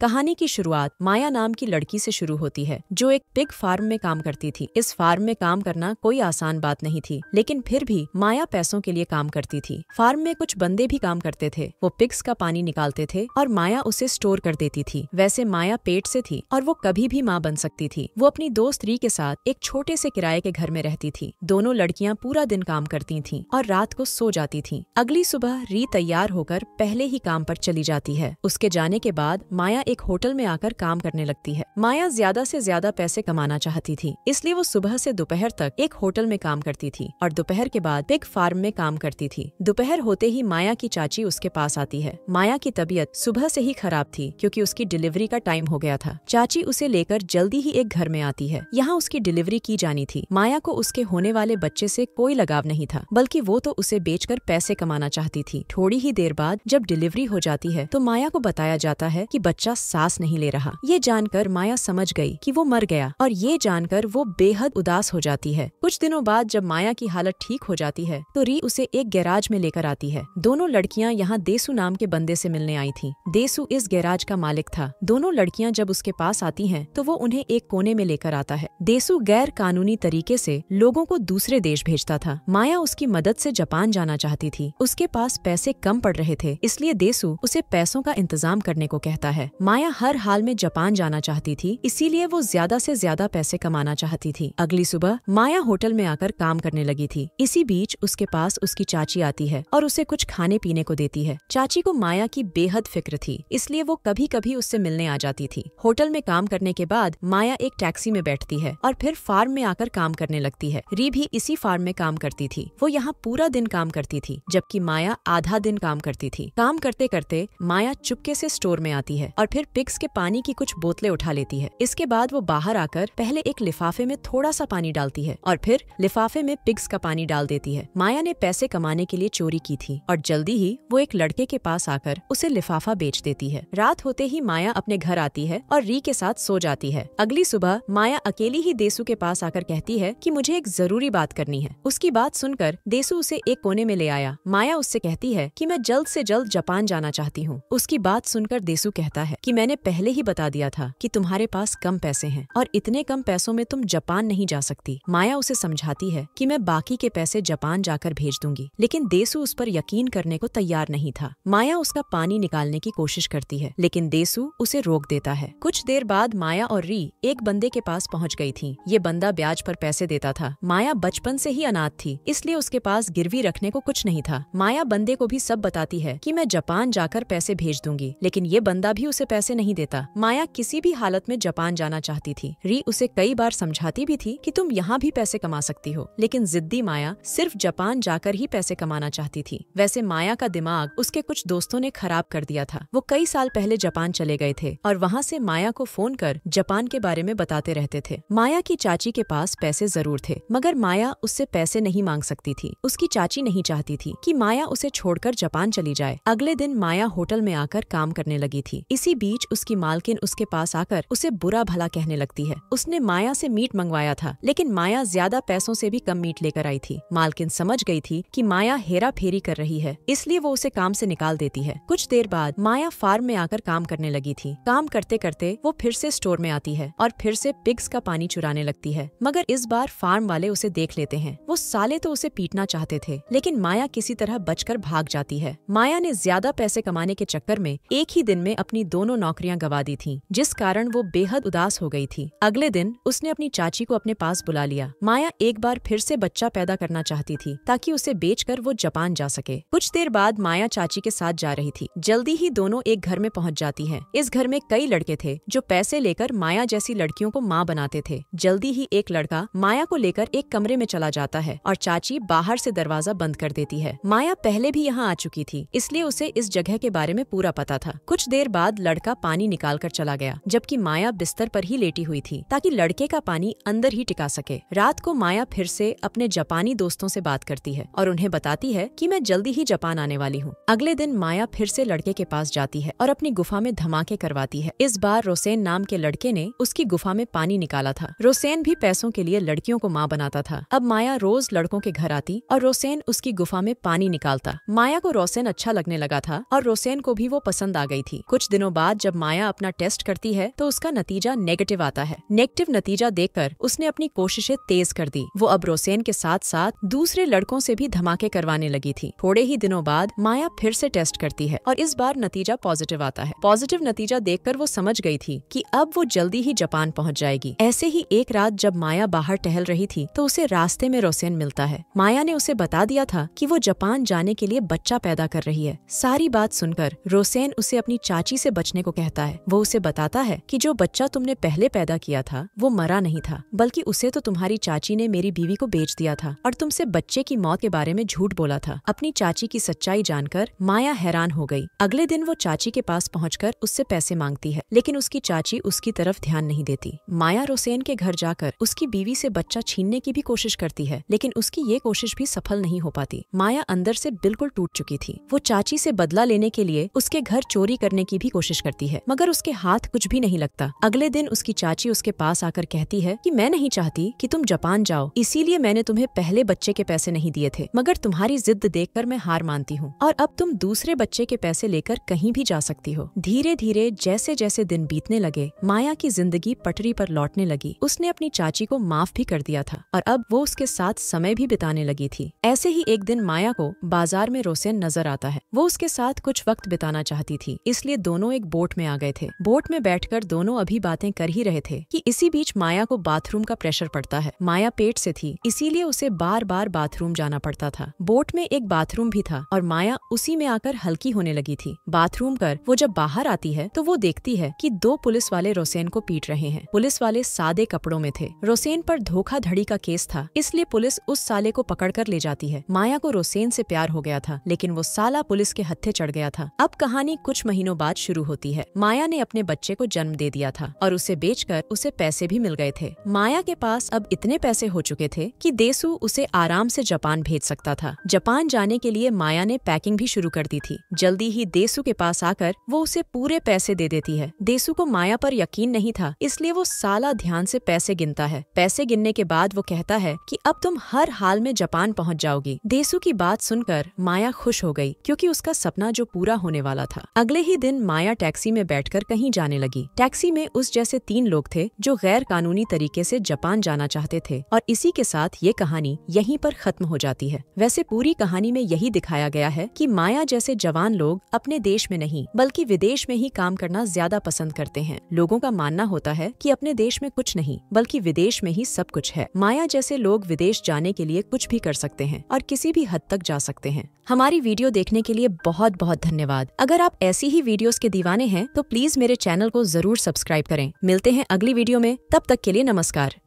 कहानी की शुरुआत माया नाम की लड़की से शुरू होती है, जो एक पिग फार्म में काम करती थी। इस फार्म में काम करना कोई आसान बात नहीं थी, लेकिन फिर भी माया पैसों के लिए काम करती थी। फार्म में कुछ बंदे भी काम करते थे। वो पिग्स का पानी निकालते थे और माया उसे स्टोर कर देती थी। वैसे माया पेट से थी और वो कभी भी माँ बन सकती थी। वो अपनी दोस्त री के साथ एक छोटे से किराए के घर में रहती थी। दोनों लड़कियां पूरा दिन काम करती थीं और रात को सो जाती थीं। अगली सुबह री तैयार होकर पहले ही काम पर चली जाती है। उसके जाने के बाद माया एक होटल में आकर काम करने लगती है। माया ज्यादा से ज्यादा पैसे कमाना चाहती थी, इसलिए वो सुबह से दोपहर तक एक होटल में काम करती थी और दोपहर के बाद पिग फार्म में काम करती थी। दोपहर होते ही माया की चाची उसके पास आती है। माया की तबीयत सुबह से ही खराब थी, क्योंकि उसकी डिलीवरी का टाइम हो गया था। चाची उसे लेकर जल्दी ही एक घर में आती है। यहाँ उसकी डिलीवरी की जानी थी। माया को उसके होने वाले बच्चे से कोई लगाव नहीं था, बल्कि वो तो उसे बेचकर पैसे कमाना चाहती थी। थोड़ी ही देर बाद जब डिलीवरी हो जाती है तो माया को बताया जाता है कि बच्चा सांस नहीं ले रहा। ये जानकर माया समझ गई कि वो मर गया और ये जानकर वो बेहद उदास हो जाती है। कुछ दिनों बाद जब माया की हालत ठीक हो जाती है तो री उसे एक गैराज में लेकर आती है। दोनों लड़कियां यहाँ देसू नाम के बंदे से मिलने आई थीं। देसू इस गैराज का मालिक था। दोनों लड़कियां जब उसके पास आती हैं तो वो उन्हें एक कोने में लेकर आता है। देसू गैर कानूनी तरीके से लोगों को दूसरे देश भेजता था। माया उसकी मदद से जापान जाना चाहती थी। उसके पास पैसे कम पड़ रहे थे, इसलिए देसू उसे पैसों का इंतजाम करने को कहता है। माया हर हाल में जापान जाना चाहती थी, इसीलिए वो ज्यादा से ज्यादा पैसे कमाना चाहती थी। अगली सुबह माया होटल में आकर काम करने लगी थी। इसी बीच उसके पास उसकी चाची आती है और उसे कुछ खाने पीने को देती है। चाची को माया की बेहद फिक्र थी, इसलिए वो कभी कभी उससे मिलने आ जाती थी। होटल में काम करने के बाद माया एक टैक्सी में बैठती है और फिर फार्म में आकर काम करने लगती है। री भी इसी फार्म में काम करती थी। वो यहाँ पूरा दिन काम करती थी, जबकि माया आधा दिन काम करती थी। काम करते करते माया चुपके से स्टोर में आती है और फिर पिग्स के पानी की कुछ बोतलें उठा लेती है। इसके बाद वो बाहर आकर पहले एक लिफाफे में थोड़ा सा पानी डालती है और फिर लिफाफे में पिग्स का पानी डाल देती है। माया ने पैसे कमाने के लिए चोरी की थी और जल्दी ही वो एक लड़के के पास आकर उसे लिफाफा बेच देती है। रात होते ही माया अपने घर आती है और री के साथ सो जाती है। अगली सुबह माया अकेली ही देसू के पास आकर कहती है कि मुझे एक जरूरी बात करनी है। उसकी बात सुनकर देसू उसे एक कोने में ले आया। माया उससे कहती है कि मैं जल्द से जल्द जापान जाना चाहती हूँ। उसकी बात सुनकर देसू कहता है कि मैंने पहले ही बता दिया था कि तुम्हारे पास कम पैसे हैं और इतने कम पैसों में तुम जापान नहीं जा सकती। माया उसे समझाती है कि मैं बाकी के पैसे जापान जाकर भेज दूंगी, लेकिन देसू उस पर यकीन करने को तैयार नहीं था। माया उसका पानी निकालने की कोशिश करती है, लेकिन देसू उसे रोक देता है। कुछ देर बाद माया और री एक बंदे के पास पहुँच गई थी। ये बंदा ब्याज पर पैसे देता था। माया बचपन से ही अनाथ थी, इसलिए उसके पास गिरवी रखने को कुछ नहीं था। माया बंदे को भी सब बताती है कि मैं जापान जाकर पैसे भेज दूंगी, लेकिन ये बंदा भी उसे पैसे नहीं देता। माया किसी भी हालत में जापान जाना चाहती थी। री उसे कई बार समझाती भी थी कि तुम यहाँ भी पैसे कमा सकती हो, लेकिन जिद्दी माया सिर्फ जापान जाकर ही पैसे कमाना चाहती थी। वैसे माया का दिमाग उसके कुछ दोस्तों ने खराब कर दिया था। वो कई साल पहले जापान चले गए थे और वहाँ से माया को फोन कर जापान के बारे में बताते रहते थे। माया की चाची के पास पैसे जरूर थे, मगर माया उससे पैसे नहीं मांग सकती थी। उसकी चाची नहीं चाहती थी कि माया उसे छोड़कर जापान चली जाए। अगले दिन माया होटल में आकर काम करने लगी थी। इसी बीच उसकी मालकिन उसके पास आकर उसे बुरा भला कहने लगती है। उसने माया से मीट मंगवाया था, लेकिन माया ज्यादा पैसों से भी कम मीट लेकर आई थी। मालकिन समझ गई थी कि माया हेरा फेरी कर रही है, इसलिए वो उसे काम से निकाल देती है। कुछ देर बाद माया फार्म में आकर काम करने लगी थी। काम करते करते वो फिर से स्टोर में आती है और फिर से पिग्स का पानी चुराने लगती है, मगर इस बार फार्म वाले उसे देख लेते हैं। वो साले तो उसे पीटना चाहते थे, लेकिन माया किसी तरह बचकर भाग जाती है। माया ने ज्यादा पैसे कमाने के चक्कर में एक ही दिन में अपनी दोनों नौकरियां गवा दी थीं, जिस कारण वो बेहद उदास हो गई थी। अगले दिन उसने अपनी चाची को अपने पास बुला लिया। माया एक बार फिर से बच्चा पैदा करना चाहती थी, ताकि उसे बेचकर वो जापान जा सके। कुछ देर बाद माया चाची के साथ जा रही थी। जल्दी ही दोनों एक घर में पहुंच जाती हैं। इस घर में कई लड़के थे जो पैसे लेकर माया जैसी लड़कियों को माँ बनाते थे। जल्दी ही एक लड़का माया को लेकर एक कमरे में चला जाता है और चाची बाहर से दरवाजा बंद कर देती है। माया पहले भी यहाँ आ चुकी थी, इसलिए उसे इस जगह के बारे में पूरा पता था। कुछ देर बाद लड़का पानी निकाल कर चला गया, जबकि माया बिस्तर पर ही लेटी हुई थी, ताकि लड़के का पानी अंदर ही टिका सके। रात को माया फिर से अपने जापानी दोस्तों से बात करती है और उन्हें बताती है कि मैं जल्दी ही जापान आने वाली हूँ। अगले दिन माया फिर से लड़के के पास जाती है और अपनी गुफा में धमाके करवाती है। इस बार रोसेन नाम के लड़के ने उसकी गुफा में पानी निकाला था। रोसेन भी पैसों के लिए लड़कियों को माँ बनाता था। अब माया रोज लड़कों के घर आती और रोसेन उसकी गुफा में पानी निकालता। माया को रोसेन अच्छा लगने लगा था और रोसेन को भी वो पसंद आ गई थी। कुछ दिनों बाद बाद जब माया अपना टेस्ट करती है तो उसका नतीजा नेगेटिव आता है। नेगेटिव नतीजा देखकर उसने अपनी कोशिशें तेज कर दी। वो अब रोसेन के साथ साथ दूसरे लड़कों से भी धमाके करवाने लगी थी। थोड़े ही दिनों बाद माया फिर से टेस्ट करती है और इस बार नतीजा पॉजिटिव आता है। पॉजिटिव नतीजा देखकर वो समझ गई थी कि अब वो जल्दी ही जापान पहुंच जाएगी। ऐसे ही एक रात जब माया बाहर टहल रही थी तो उसे रास्ते में रोसेन मिलता है। माया ने उसे बता दिया था कि वो जापान जाने के लिए बच्चा पैदा कर रही है। सारी बात सुनकर रोसेन उसे अपनी चाची से बचने को कहता है। वो उसे बताता है कि जो बच्चा तुमने पहले पैदा किया था वो मरा नहीं था, बल्कि उसे तो तुम्हारी चाची ने मेरी बीवी को बेच दिया था और तुमसे बच्चे की मौत के बारे में झूठ बोला था। अपनी चाची की सच्चाई जानकर माया हैरान हो गई। अगले दिन वो चाची के पास पहुंचकर उससे पैसे मांगती है, लेकिन उसकी चाची उसकी तरफ ध्यान नहीं देती। माया रोसेन के घर जाकर उसकी बीवी से बच्चा छीनने की भी कोशिश करती है, लेकिन उसकी ये कोशिश भी सफल नहीं हो पाती। माया अंदर से बिल्कुल टूट चुकी थी। वो चाची से बदला लेने के लिए उसके घर चोरी करने की भी कोशिश करती है, मगर उसके हाथ कुछ भी नहीं लगता। अगले दिन उसकी चाची उसके पास आकर कहती है कि मैं नहीं चाहती कि तुम जापान जाओ, इसीलिए मैंने तुम्हें पहले बच्चे के पैसे नहीं दिए थे, मगर तुम्हारी जिद देखकर मैं हार मानती हूँ और अब तुम दूसरे बच्चे के पैसे लेकर कहीं भी जा सकती हो। धीरे धीरे जैसे जैसे दिन बीतने लगे, माया की जिंदगी पटरी पर लौटने लगी। उसने अपनी चाची को माफ भी कर दिया था और अब वो उसके साथ समय भी बिताने लगी थी। ऐसे ही एक दिन माया को बाजार में रोसेन नजर आता है। वो उसके साथ कुछ वक्त बिताना चाहती थी, इसलिए दोनों एक बोट में आ गए थे। बोट में बैठकर दोनों अभी बातें कर ही रहे थे कि इसी बीच माया को बाथरूम का प्रेशर पड़ता है। माया पेट से थी, इसीलिए उसे बार बार बाथरूम जाना पड़ता था। बोट में एक बाथरूम भी था और माया उसी में आकर हल्की होने लगी थी। बाथरूम कर वो जब बाहर आती है तो वो देखती है कि दो पुलिस वाले रोसेन को पीट रहे हैं। पुलिस वाले सादे कपड़ों में थे। रोसेन पर धोखाधड़ी का केस था, इसलिए पुलिस उस साले को पकड़कर ले जाती है। माया को रोसेन से प्यार हो गया था, लेकिन वो साला पुलिस के हत्थे चढ़ गया था। अब कहानी कुछ महीनों बाद शुरू होती है। माया ने अपने बच्चे को जन्म दे दिया था और उसे बेचकर उसे पैसे भी मिल गए थे। माया के पास अब इतने पैसे हो चुके थे कि देसु उसे आराम से जापान भेज सकता था। जापान जाने के लिए माया ने पैकिंग भी शुरू कर दी थी। जल्दी ही देसु के पास आकर वो उसे पूरे पैसे दे देती है। देसु को माया पर यकीन नहीं था, इसलिए वो साला ध्यान से पैसे गिनता है। पैसे गिनने के बाद वो कहता है कि अब तुम हर हाल में जापान पहुंच जाओगी। देसु की बात सुनकर माया खुश हो गई, क्योंकि उसका सपना जो पूरा होने वाला था। अगले ही दिन माया टैक्सी में बैठकर कहीं जाने लगी। टैक्सी में उस जैसे 3 लोग थे जो गैर कानूनी तरीके से जापान जाना चाहते थे और इसी के साथ ये कहानी यहीं पर खत्म हो जाती है। वैसे पूरी कहानी में यही दिखाया गया है कि माया जैसे जवान लोग अपने देश में नहीं बल्कि विदेश में ही काम करना ज्यादा पसंद करते हैं। लोगों का मानना होता है कि अपने देश में कुछ नहीं बल्कि विदेश में ही सब कुछ है। माया जैसे लोग विदेश जाने के लिए कुछ भी कर सकते हैं और किसी भी हद तक जा सकते हैं। हमारी वीडियो देखने के लिए बहुत बहुत धन्यवाद। अगर आप ऐसी ही वीडियोस के दीवाने हैं तो प्लीज मेरे चैनल को जरूर सब्सक्राइब करें। मिलते हैं अगली वीडियो में, तब तक के लिए नमस्कार।